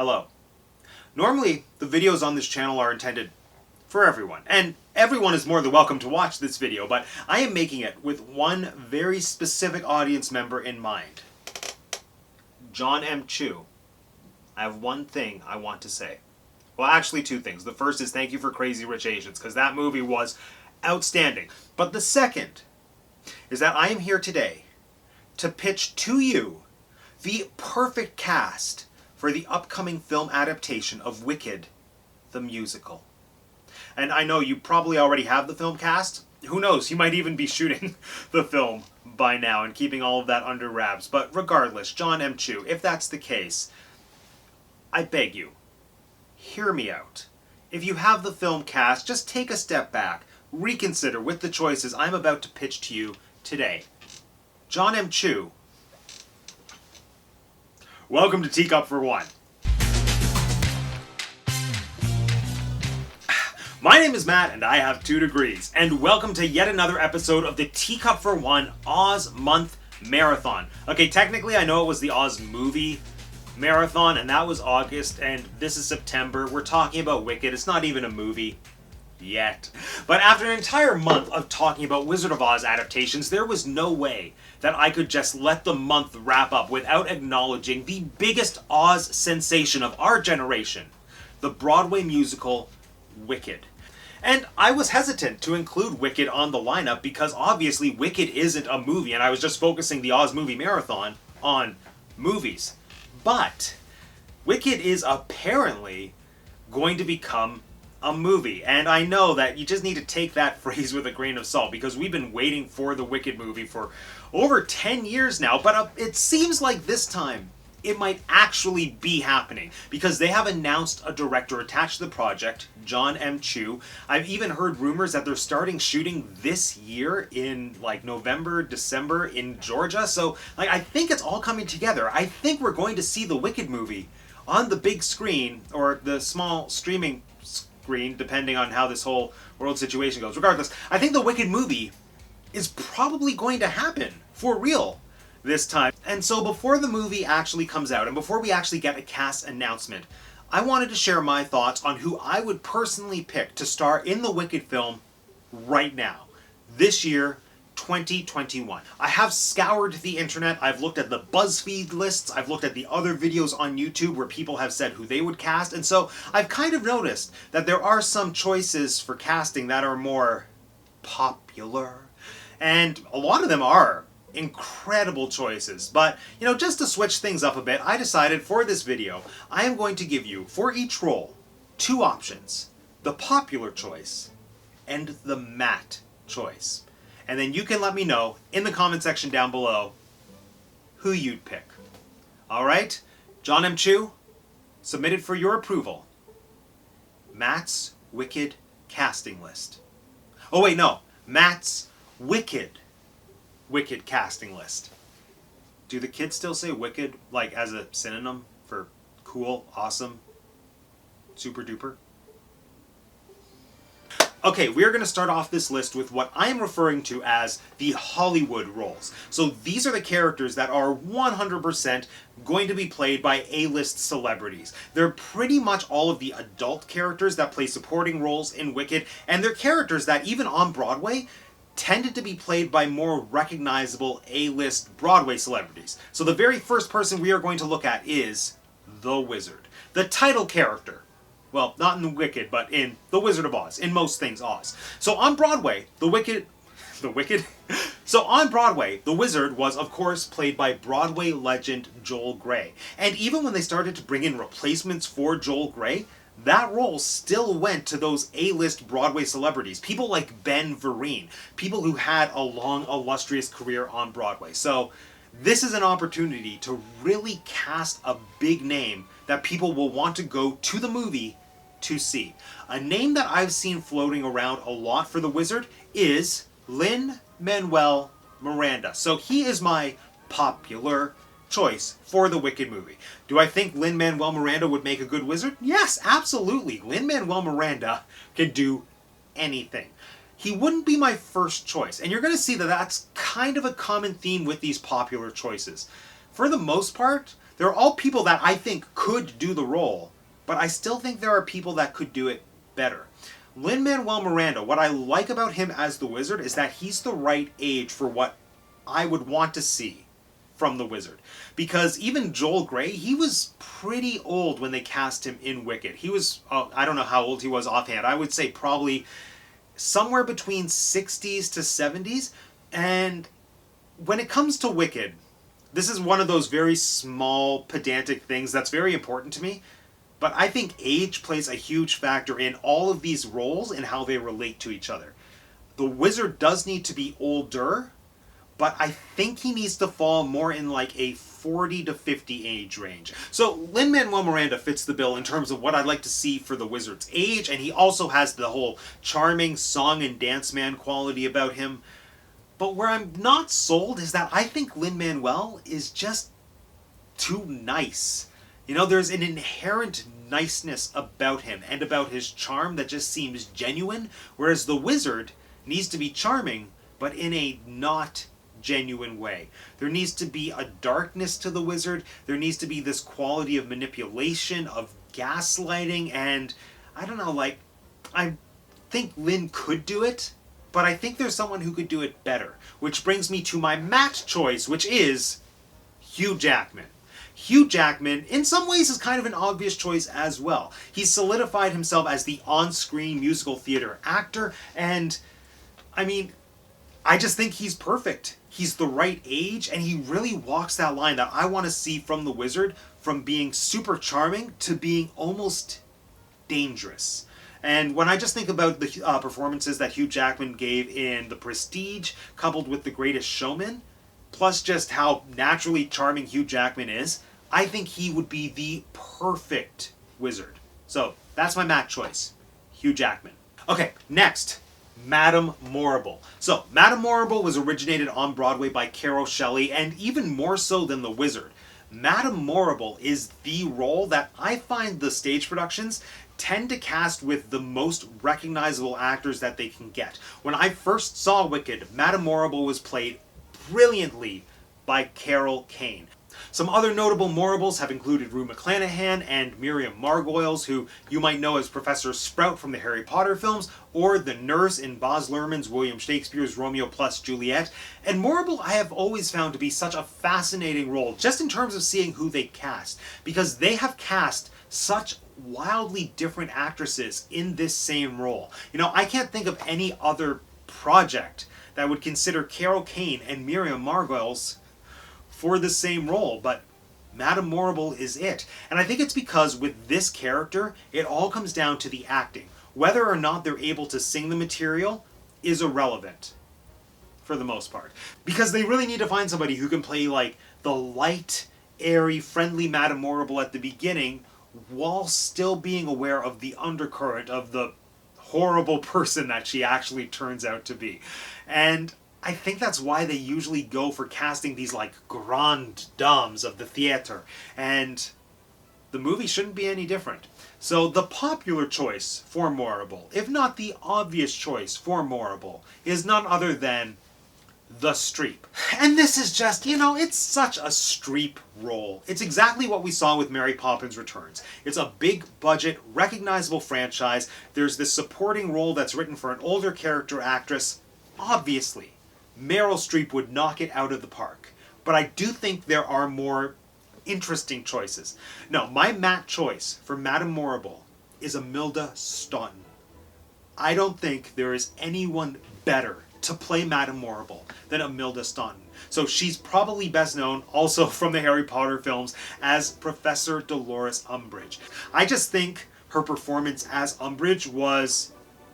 Hello. Normally, the videos on this channel are intended for everyone, and everyone is more than welcome to watch this video, but I am making it with one very specific audience member in mind. Jon M. I have one thing I want to say. Well, actually two things. The first is thank you for Crazy Rich Asians, because that movie was outstanding. But the second is that I am here today to pitch to you the perfect cast for the upcoming film adaptation of Wicked, the musical. And I know you probably already have the film cast. Who knows, you might even be shooting the film by now and keeping all of that under wraps. But regardless, Jon M. if that's the case, I beg you, hear me out. If you have the film cast, just take a step back, reconsider with the choices I'm about to pitch to you today. Jon M. Welcome to Teacup For One. My name is Matt, and I have 2 degrees, and welcome to yet another episode of the Teacup For One Oz Month Marathon. Okay, technically I know it was the Oz movie marathon, and that was August, and this is September. We're talking about Wicked. It's not even a movie yet. But after an entire month of talking about Wizard of Oz adaptations, there was no way that I could just let the month wrap up without acknowledging the biggest Oz sensation of our generation, the Broadway musical Wicked. And I was hesitant to include Wicked on the lineup because obviously Wicked isn't a movie, and I was just focusing the Oz movie marathon on movies. But Wicked is apparently going to become a movie, and I know that you just need to take that phrase with a grain of salt because we've been waiting for the Wicked movie for over 10 years now, but it seems like this time it might actually be happening because they have announced a director attached to the project, Jon M. I've even heard rumors that they're starting shooting this year in like November, December in Georgia. So I think it's all coming together. I think we're going to see the Wicked movie on the big screen or the small streaming screen, depending on how this whole world situation goes. Regardless, I think the Wicked movie is probably going to happen for real this time. And so before the movie actually comes out and before we actually get a cast announcement, I wanted to share my thoughts on who I would personally pick to star in the Wicked film right now, this year, 2021. I have scoured the internet, I've looked at the BuzzFeed lists, I've looked at the other videos on YouTube where people have said who they would cast, and so I've kind of noticed that there are some choices for casting that are more popular, and a lot of them are incredible choices. But, just to switch things up a bit, I decided for this video, I am going to give you, for each role, 2 options. The popular choice and the matte choice. And then you can let me know in the comment section down below who you'd pick. Alright? Jon M. submitted for your approval. Matt's Wicked casting list. Oh wait, no. Matt's Wicked casting list. Do the kids still say wicked, like as a synonym for cool, awesome, super duper? Okay, we're going to start off this list with what I am referring to as the Hollywood roles. So these are the characters that are 100% going to be played by A-list celebrities. They're pretty much all of the adult characters that play supporting roles in Wicked, and they're characters that even on Broadway tended to be played by more recognizable A-list Broadway celebrities. So the very first person we are going to look at is the Wizard, the title character. Well, not in Wicked, but in The Wizard of Oz, in most things Oz. So on Broadway, the Wizard was, of course, played by Broadway legend Joel Grey. And even when they started to bring in replacements for Joel Grey, that role still went to those A-list Broadway celebrities. People like Ben Vereen, people who had a long, illustrious career on Broadway. So this is an opportunity to really cast a big name that people will want to go to the movie to see. A name that I've seen floating around a lot for the Wizard is Lin-Manuel Miranda. So he is my popular choice for the Wicked movie. Do I think Lin-Manuel Miranda would make a good Wizard? Yes, absolutely. Lin-Manuel Miranda can do anything. He wouldn't be my first choice, and you're going to see that that's kind of a common theme with these popular choices. For the most part, They're all people that I think could do the role, but I still think there are people that could do it better. Lin-Manuel Miranda, what I like about him as the Wizard is that he's the right age for what I would want to see from the Wizard. Because even Joel Grey, he was pretty old when they cast him in Wicked. He was, I don't know how old he was offhand. I would say probably somewhere between 60s to 70s. And when it comes to Wicked, this is one of those very small, pedantic things that's very important to me. But I think age plays a huge factor in all of these roles and how they relate to each other. The Wizard does need to be older, but I think he needs to fall more in like a 40 to 50 age range. So Lin-Manuel Miranda fits the bill in terms of what I'd like to see for the Wizard's age, and he also has the whole charming song and dance man quality about him. But where I'm not sold is that I think Lin-Manuel is just too nice. You know, there's an inherent niceness about him and about his charm that just seems genuine, whereas the Wizard needs to be charming, but in a not genuine way. There needs to be a darkness to the Wizard. There needs to be this quality of manipulation, of gaslighting, and I don't know, like, I think Lin could do it, but I think there's someone who could do it better. Which brings me to my Matt choice, which is Hugh Jackman. Hugh Jackman, in some ways, is kind of an obvious choice as well. He's solidified himself as the on-screen musical theater actor, and, I mean, I just think he's perfect. He's the right age, and he really walks that line that I want to see from the Wizard, from being super charming to being almost dangerous. And when I just think about the performances that Hugh Jackman gave in The Prestige, coupled with The Greatest Showman, plus just how naturally charming Hugh Jackman is, I think he would be the perfect Wizard. So, that's my Matt choice. Hugh Jackman. Okay, next. Madame Morrible. So, Madame Morrible was originated on Broadway by Carol Shelley, and even more so than The Wizard. Madame Morrible is the role that I find the stage productions tend to cast with the most recognizable actors that they can get. When I first saw Wicked, Madame Morrible was played brilliantly by Carol Kane. Some other notable Morribles have included Rue McClanahan and Miriam Margolyes, who you might know as Professor Sprout from the Harry Potter films, or the nurse in Baz Luhrmann's William Shakespeare's Romeo plus Juliet. And Morrible I have always found to be such a fascinating role, just in terms of seeing who they cast, because they have cast such wildly different actresses in this same role. You know, I can't think of any other project that would consider Carol Kane and Miriam Margolyes for the same role, but Madame Morrible is it. And I think it's because with this character, it all comes down to the acting. Whether or not they're able to sing the material is irrelevant, for the most part. Because they really need to find somebody who can play, like, the light, airy, friendly Madame Morrible at the beginning, while still being aware of the undercurrent of the horrible person that she actually turns out to be. And I think that's why they usually go for casting these, like, grandes dames of the theater. And the movie shouldn't be any different. So the popular choice for Morrible, if not the obvious choice for Morrible, is none other than the Streep. And this is just, you know, it's such a Streep role. It's exactly what we saw with Mary Poppins Returns. It's a big budget, recognizable franchise. There's this supporting role that's written for an older character actress. Obviously, Meryl Streep would knock it out of the park. But I do think there are more interesting choices. No, my Matt choice for Madame Morrible is Imelda Staunton. I don't think there is anyone better to play Madame Morrible than Imelda Staunton. So she's probably best known also from the Harry Potter films as Professor Dolores Umbridge. I just think her performance as Umbridge was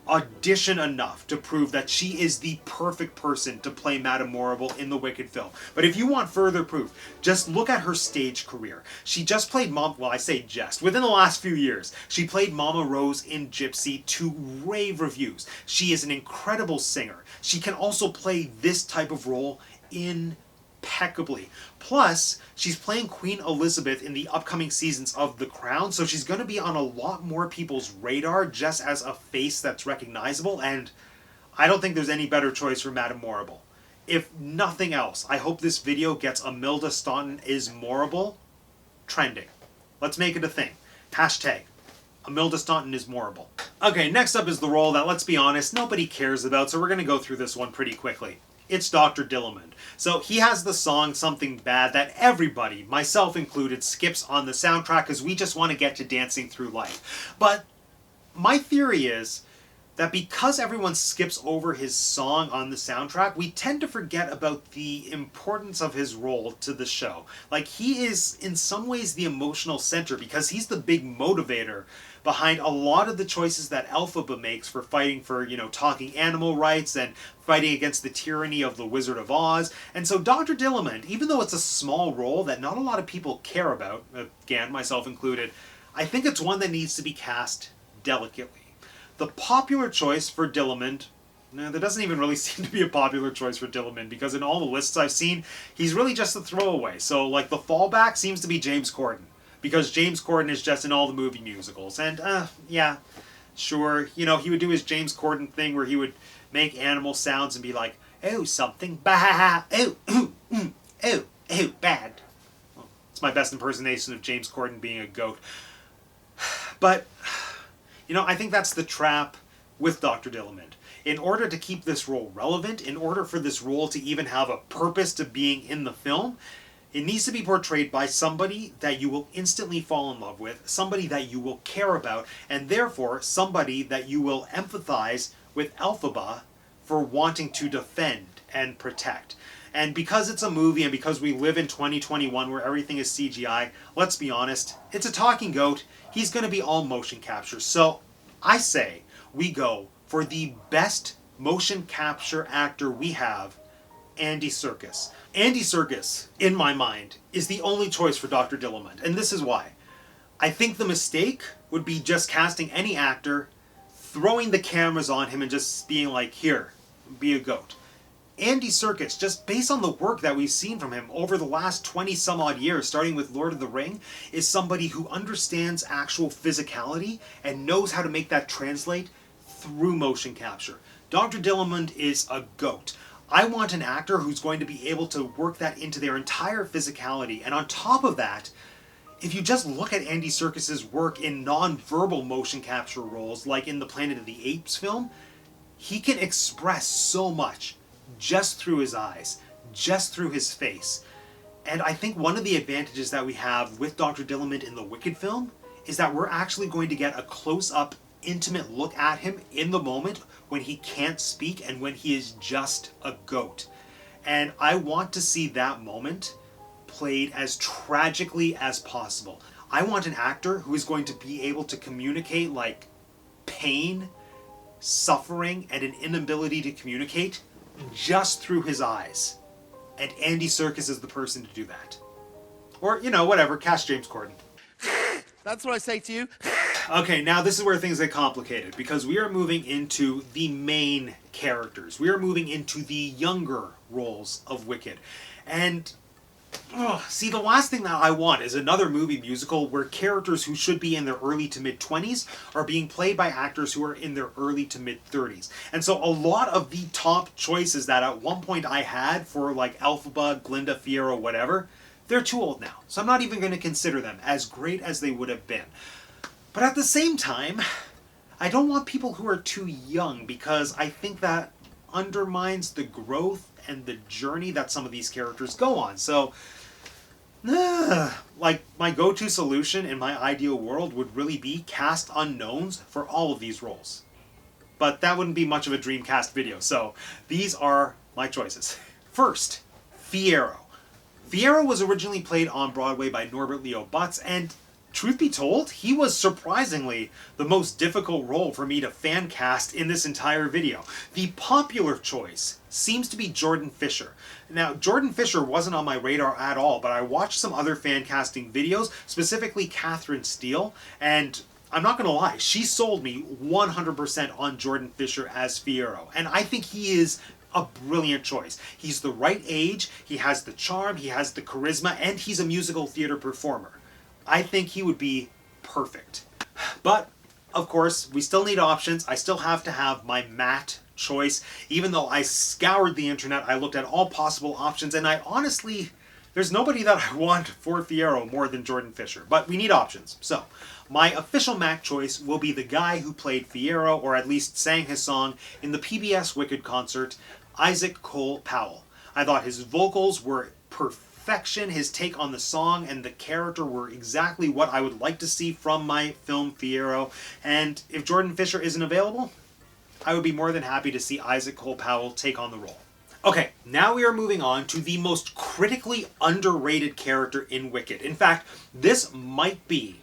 audition enough to prove that she is the perfect person to play Madame Morrible in the Wicked film. But if you want further proof, just look at her stage career. She just played within the last few years, she played Mama Rose in Gypsy to rave reviews. She is an incredible singer. She can also play this type of role impeccably. Plus, she's playing Queen Elizabeth in the upcoming seasons of The Crown, so she's going to be on a lot more people's radar just as a face that's recognizable, and I don't think there's any better choice for Madame Morrible. If nothing else, I hope this video gets Imelda Staunton is Morrible trending. Let's make it a thing. Hashtag Imelda Staunton is Morrible. Okay, next up is the role that, let's be honest, nobody cares about, so we're going to go through this one pretty quickly. It's Dr. Dillamond. So he has the song Something Bad that everybody, myself included, skips on the soundtrack because we just want to get to dancing through life. But my theory is that because everyone skips over his song on the soundtrack, we tend to forget about the importance of his role to the show. Like, he is in some ways the emotional center because he's the big motivator behind a lot of the choices that Elphaba makes for fighting for, talking animal rights and fighting against the tyranny of the Wizard of Oz. And so Dr. Dillamond, even though it's a small role that not a lot of people care about, again, myself included, I think it's one that needs to be cast delicately. The popular choice for Dillamond, there doesn't even really seem to be a popular choice for Dillamond because in all the lists I've seen, he's really just a throwaway. So, like, the fallback seems to be James Corden because James Corden is just in all the movie musicals. And, yeah, sure, he would do his James Corden thing where he would make animal sounds and be like, oh, something bad, oh, bad. Well, it's my best impersonation of James Corden being a goat. But I think that's the trap with Dr. Dillamond. In order to keep this role relevant, in order for this role to even have a purpose to being in the film, it needs to be portrayed by somebody that you will instantly fall in love with, somebody that you will care about, and therefore somebody that you will empathize with Elphaba for wanting to defend and protect. And because it's a movie and because we live in 2021 where everything is CGI, let's be honest, it's a talking goat. He's going to be all motion capture. So I say we go for the best motion capture actor we have, Andy Serkis. Andy Serkis, in my mind, is the only choice for Dr. Dillamond. And this is why. I think the mistake would be just casting any actor, throwing the cameras on him and just being like, here, be a goat. Andy Serkis, just based on the work that we've seen from him over the last 20 some odd years, starting with Lord of the Ring, is somebody who understands actual physicality and knows how to make that translate through motion capture. Dr. Dillamond is a goat. I want an actor who's going to be able to work that into their entire physicality. And on top of that, if you just look at Andy Serkis's work in non-verbal motion capture roles, like in the Planet of the Apes film, he can express so much just through his eyes, just through his face. And I think one of the advantages that we have with Dr. Dillamond in the Wicked film is that we're actually going to get a close-up, intimate look at him in the moment when he can't speak and when he is just a goat. And I want to see that moment played as tragically as possible. I want an actor who is going to be able to communicate like pain, suffering, and an inability to communicate just through his eyes. And Andy Serkis is the person to do that. Or, whatever, cast James Corden. That's what I say to you. Okay, now this is where things get complicated, because we are moving into the main characters. We are moving into the younger roles of Wicked. And, see, the last thing that I want is another movie musical where characters who should be in their early to mid-20s are being played by actors who are in their early to mid-30s. And so a lot of the top choices that at one point I had for, like, Elphaba, Glinda, Fiyero, whatever, they're too old now. So I'm not even going to consider them as great as they would have been. But at the same time, I don't want people who are too young, because I think that undermines the growth and the journey that some of these characters go on. So, like, my go-to solution in my ideal world would really be cast unknowns for all of these roles. But that wouldn't be much of a Dreamcast video, so these are my choices. First, Fiyero. Fiyero was originally played on Broadway by Norbert Leo Butz, and truth be told, he was surprisingly the most difficult role for me to fan cast in this entire video. The popular choice seems to be Jordan Fisher. Now, Jordan Fisher wasn't on my radar at all, but I watched some other fan casting videos, specifically Catherine Steele, and I'm not going to lie, she sold me 100% on Jordan Fisher as Fiyero, and I think he is a brilliant choice. He's the right age, he has the charm, he has the charisma, and he's a musical theater performer. I think he would be perfect. But, of course, we still need options. I still have to have my Matt choice. Even though I scoured the internet, I looked at all possible options, and I honestly There's nobody that I want for Fiyero more than Jordan Fisher, but we need options. So, my official Mac choice will be the guy who played Fiyero, or at least sang his song, in the PBS Wicked concert, Isaac Cole Powell. I thought his vocals were perfection, his take on the song and the character were exactly what I would like to see from my film Fiyero, and if Jordan Fisher isn't available, I would be more than happy to see Isaac Cole Powell take on the role. Okay, now we are moving on to the most critically underrated character in Wicked. In fact, this might be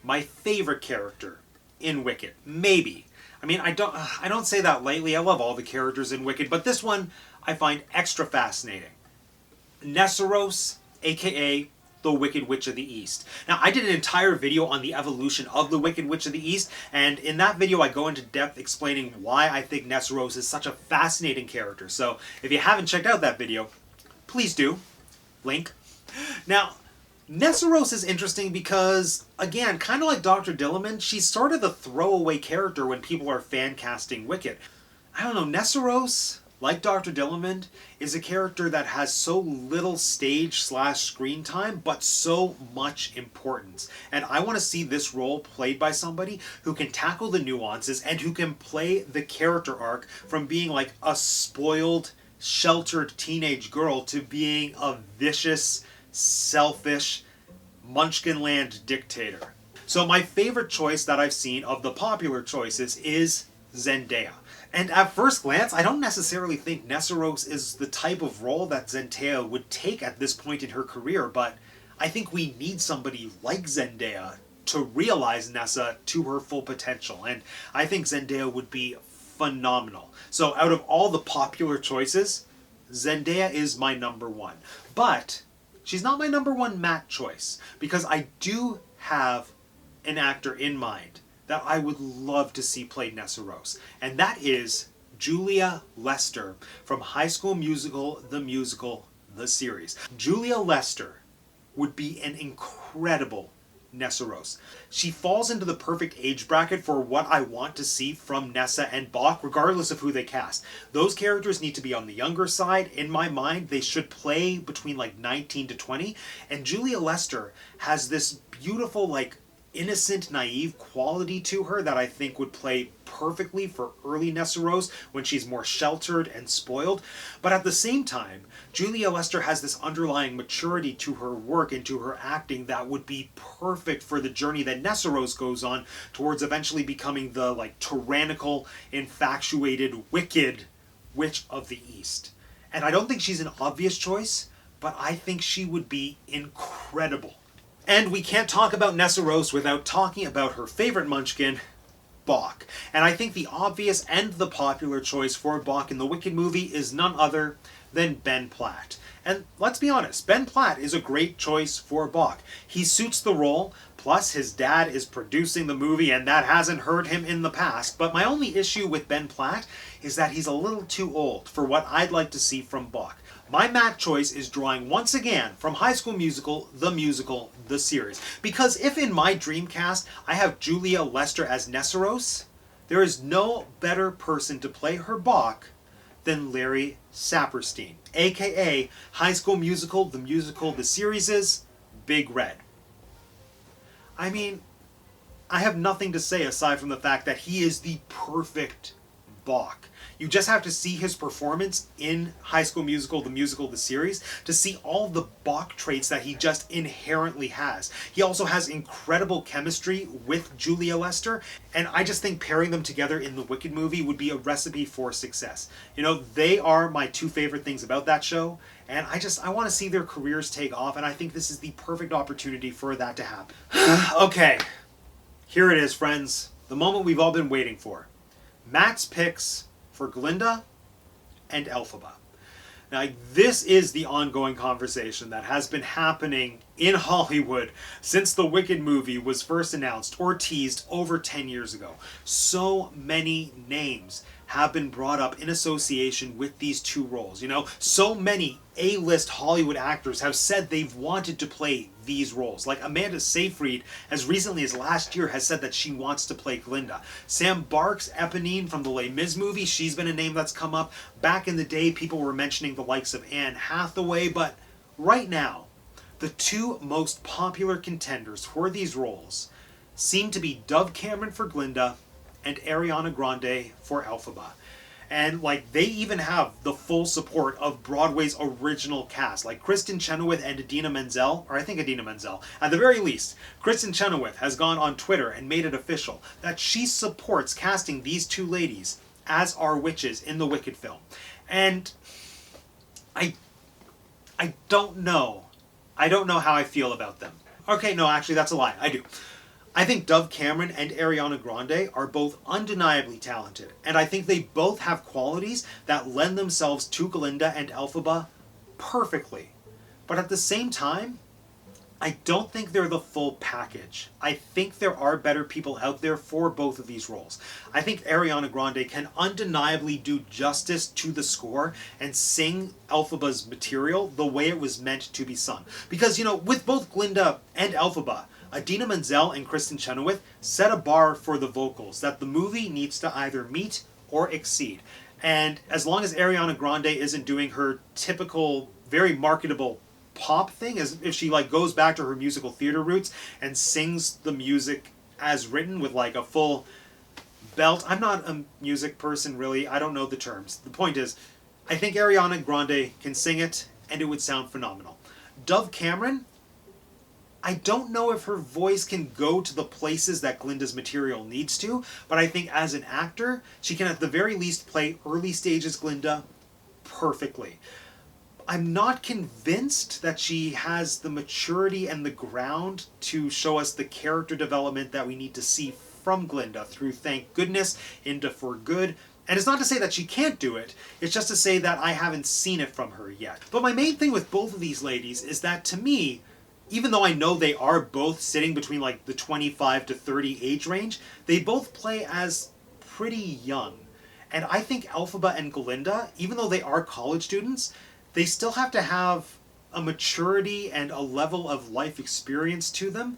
my favorite character in Wicked. Maybe. I mean, I don't say that lightly. I love all the characters in Wicked, but this one I find extra fascinating. Nessarose, aka the Wicked Witch of the East. Now, I did an entire video on the evolution of the Wicked Witch of the East, and in that video I go into depth explaining why I think Nessarose is such a fascinating character. So, if you haven't checked out that video, please do. Link. Now, Nessarose is interesting because, again, kind of like Dr. Dillamond, she's sort of the throwaway character when people are fan casting Wicked. I don't know, Nessarose, like Dr. Dillamond, is a character that has so little stage/screen time, but so much importance. And I want to see this role played by somebody who can tackle the nuances and who can play the character arc from being like a spoiled, sheltered teenage girl to being a vicious, selfish, Munchkinland dictator. So my favorite choice that I've seen of the popular choices is Zendaya. And at first glance, I don't necessarily think Nessarose is the type of role that Zendaya would take at this point in her career, but I think we need somebody like Zendaya to realize Nessa to her full potential, and I think Zendaya would be phenomenal. So out of all the popular choices, Zendaya is my number one. But she's not my number one Matt choice, because I do have an actor in mind that I would love to see play Nessarose, and that is Julia Lester from High School Musical, the series. Julia Lester would be an incredible Nessarose. She falls into the perfect age bracket for what I want to see from Nessa and Bach, regardless of who they cast. Those characters need to be on the younger side. In my mind, they should play between like 19 to 20, and Julia Lester has this beautiful, like, innocent, naive quality to her that I think would play perfectly for early Nessarose when she's more sheltered and spoiled. But at the same time, Julia Lester has this underlying maturity to her work and to her acting that would be perfect for the journey that Nessarose goes on towards eventually becoming the, like, tyrannical, infatuated, wicked Witch of the East. And I don't think she's an obvious choice, but I think she would be incredible. And we can't talk about Nessarose without talking about her favorite Munchkin, Bach. And I think the obvious and the popular choice for Bach in the Wicked movie is none other than Ben Platt. And let's be honest, Ben Platt is a great choice for Bach. He suits the role, plus his dad is producing the movie and that hasn't hurt him in the past. But my only issue with Ben Platt is that he's a little too old for what I'd like to see from Bach. My Matt choice is drawing once again from High School Musical, the series. Because if in my dream cast I have Julia Lester as Nessarose, there is no better person to play her Bach than Larry Saperstein, aka High School Musical, the series is Big Red. I mean, I have nothing to say aside from the fact that he is the perfect Bach. You just have to see his performance in High School Musical, the series, to see all the Bach traits that he just inherently has. He also has incredible chemistry with Julia Lester, and I just think pairing them together in the Wicked movie would be a recipe for success. You know, they are my two favorite things about that show, and I want to see their careers take off, and I think this is the perfect opportunity for that to happen. Okay, here it is, friends. The moment we've all been waiting for. Matt's picks for Glinda and Elphaba. Now, this is the ongoing conversation that has been happening in Hollywood since the Wicked movie was first announced or teased over 10 years ago. So many names have been brought up in association with these two roles. You know, so many A-list Hollywood actors have said they've wanted to play these roles. Like Amanda Seyfried, as recently as last year, has said that she wants to play Glinda. Sam Barks, Eponine from the Les Mis movie, she's been a name that's come up. Back in the day, people were mentioning the likes of Anne Hathaway, but right now, The two most popular contenders for these roles seem to be Dove Cameron for Glinda and Ariana Grande for Elphaba. And like they even have the full support of Broadway's original cast, like Kristen Chenoweth and Idina Menzel, or I think Idina Menzel. At the very least, Kristen Chenoweth has gone on Twitter and made it official that she supports casting these two ladies as our witches in the Wicked film. And I don't know. I don't know how I feel about them. Okay, no, actually that's a lie. I do. I think Dove Cameron and Ariana Grande are both undeniably talented, and I think they both have qualities that lend themselves to Glinda and Elphaba perfectly. But at the same time, I don't think they're the full package. I think there are better people out there for both of these roles. I think Ariana Grande can undeniably do justice to the score and sing Elphaba's material the way it was meant to be sung. Because, you know, with both Glinda and Elphaba, Idina Menzel and Kristen Chenoweth set a bar for the vocals that the movie needs to either meet or exceed. And as long as Ariana Grande isn't doing her typical, very marketable pop thing, as if she like goes back to her musical theater roots and sings the music as written with like a full belt. I'm not a music person really, I don't know the terms. The point is, I think Ariana Grande can sing it and it would sound phenomenal. Dove Cameron, I don't know if her voice can go to the places that Glinda's material needs to, but I think as an actor, she can at the very least play early stages Glinda perfectly. I'm not convinced that she has the maturity and the ground to show us the character development that we need to see from Glinda through Thank Goodness into For Good. And it's not to say that she can't do it, it's just to say that I haven't seen it from her yet. But my main thing with both of these ladies is that to me, even though I know they are both sitting between like the 25 to 30 age range, they both play as pretty young. And I think Elphaba and Glinda, even though they are college students, they still have to have a maturity and a level of life experience to them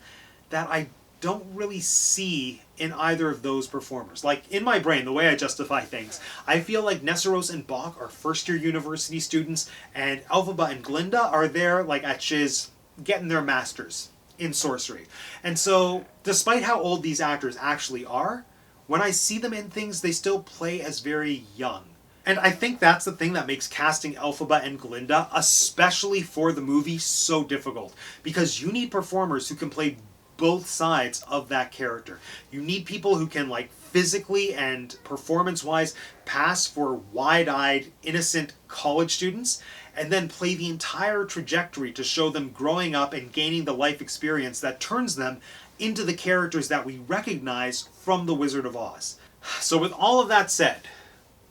that I don't really see in either of those performers. Like, in my brain, the way I justify things, I feel like Nessarose and Bach are first-year university students, and Elphaba and Glinda are there, like, at Shiz, getting their masters in sorcery. And so, despite how old these actors actually are, when I see them in things, they still play as very young. And I think that's the thing that makes casting Elphaba and Glinda, especially for the movie, so difficult. Because you need performers who can play both sides of that character. You need people who can, like, physically and performance-wise pass for wide-eyed, innocent college students, and then play the entire trajectory to show them growing up and gaining the life experience that turns them into the characters that we recognize from The Wizard of Oz. So with all of that said,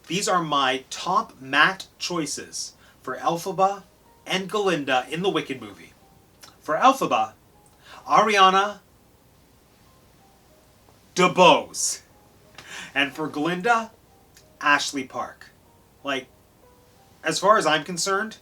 these are my top matte choices for Elphaba and Glinda in the Wicked movie. For Elphaba, Ariana Debose. And for Glinda, Ashley Park. Like, as far as I'm concerned,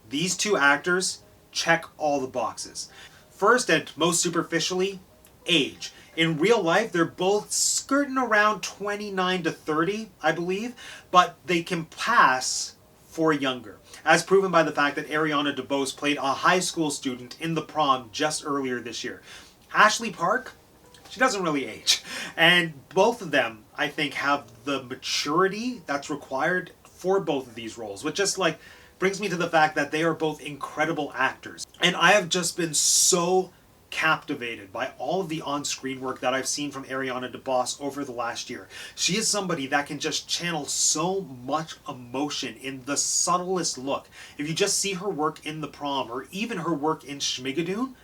these two actors check all the boxes. First, and most superficially, age. In real life, they're both skirting around 29 to 30, I believe, but they can pass for younger, as proven by the fact that Ariana Debose played a high school student in The Prom just earlier this year. Ashley Park, she doesn't really age. And both of them, I think, have the maturity that's required for both of these roles, which just, like, brings me to the fact that they are both incredible actors. And I have just been so captivated by all of the on-screen work that I've seen from Ariana Debose over the last year. She is somebody that can just channel so much emotion in the subtlest look. If you just see her work in The Prom or even her work in Schmigadoon,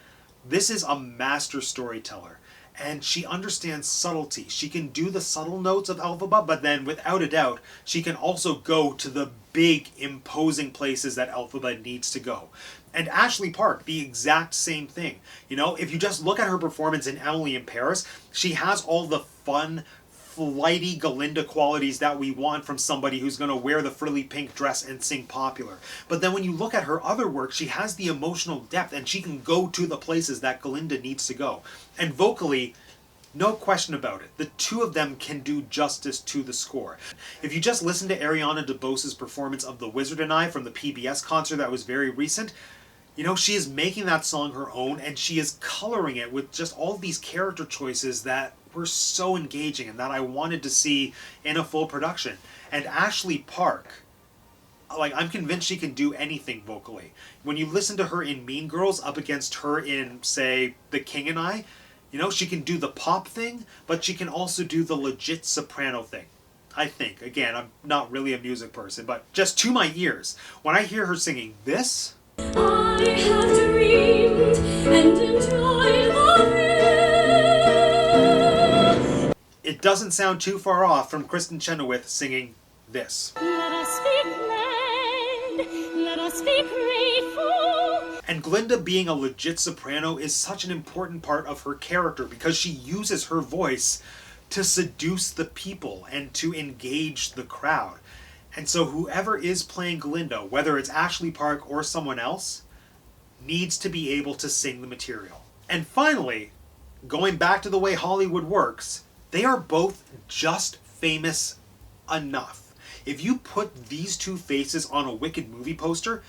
this is a master storyteller. And she understands subtlety. She can do the subtle notes of Elphaba, but then, without a doubt, she can also go to the big, imposing places that Elphaba needs to go. And Ashley Park, the exact same thing. You know, if you just look at her performance in Emily in Paris, she has all the fun, flighty Glinda qualities that we want from somebody who's going to wear the frilly pink dress and sing popular. But then when you look at her other work, she has the emotional depth and she can go to the places that Glinda needs to go. And vocally, no question about it, the two of them can do justice to the score. If you just listen to Ariana Debose's performance of The Wizard and I from the PBS concert that was very recent, You know, she is making that song her own, and she is coloring it with just all these character choices that were so engaging and that I wanted to see in a full production. And Ashley Park, like, I'm convinced she can do anything vocally. When you listen to her in Mean Girls up against her in, say, The King and I, you know, she can do the pop thing, but she can also do the legit soprano thing. I think. Again, I'm not really a music person, but just to my ears, when I hear her singing this... I have dreamed and enjoyed the view. It doesn't sound too far off from Kristen Chenoweth singing this. Let us be glad, let us be grateful. And Glinda being a legit soprano is such an important part of her character because she uses her voice to seduce the people and to engage the crowd. And so whoever is playing Glinda, whether it's Ashley Park or someone else, needs to be able to sing the material. And finally, going back to the way Hollywood works, they are both just famous enough. If you put these two faces on a Wicked movie poster,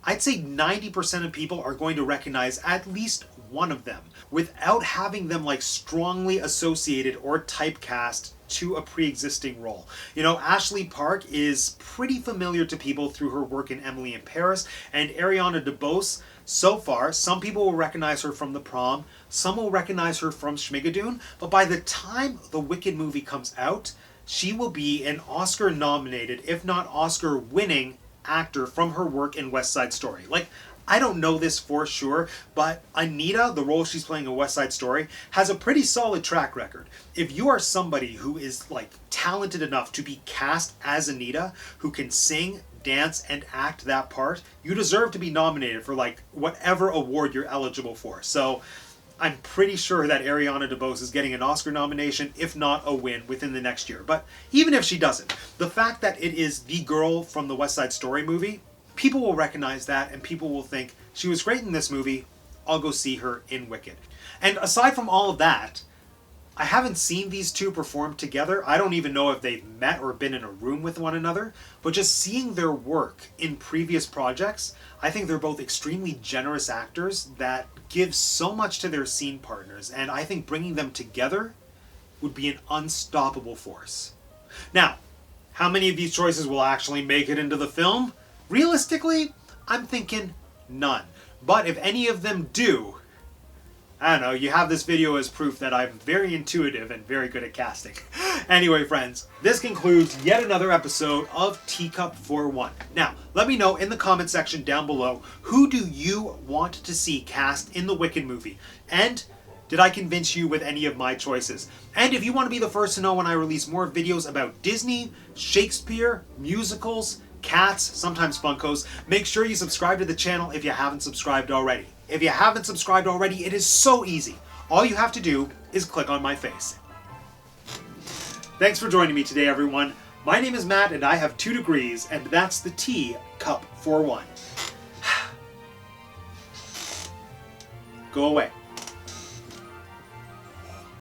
I'd say 90% of people are going to recognize at least one of them without having them like strongly associated or typecast to a pre-existing role. You know, Ashley Park is pretty familiar to people through her work in Emily in Paris, and Ariana Debose, so far, some people will recognize her from The Prom, some will recognize her from Schmigadoon, but by the time the Wicked movie comes out, she will be an Oscar-nominated, if not Oscar-winning actor from her work in West Side Story. Like, I don't know this for sure, but Anita, the role she's playing in West Side Story, has a pretty solid track record. If you are somebody who is like talented enough to be cast as Anita, who can sing, dance, and act that part, you deserve to be nominated for like whatever award you're eligible for. So I'm pretty sure that Ariana DeBose is getting an Oscar nomination, if not a win, within the next year. But even if she doesn't, the fact that it is the girl from the West Side Story movie, people will recognize that and people will think, she was great in this movie, I'll go see her in Wicked. And aside from all of that, I haven't seen these two perform together. I don't even know if they've met or been in a room with one another, but just seeing their work in previous projects, I think they're both extremely generous actors that give so much to their scene partners, and I think bringing them together would be an unstoppable force. Now, how many of these choices will actually make it into the film? Realistically, I'm thinking none. But if any of them do, I don't know, you have this video as proof that I'm very intuitive and very good at casting. Anyway, friends, this concludes yet another episode of Teacup For One. Now, let me know in the comment section down below, who do you want to see cast in the Wicked movie? And did I convince you with any of my choices? And if you want to be the first to know when I release more videos about Disney, Shakespeare, musicals, cats, sometimes Funkos, make sure you subscribe to the channel if you haven't subscribed already. If you haven't subscribed already, it is so easy. All you have to do is click on my face. Thanks for joining me today, everyone. My name is Matt, and I have 2 degrees, and that's the Teacup For One. Go away.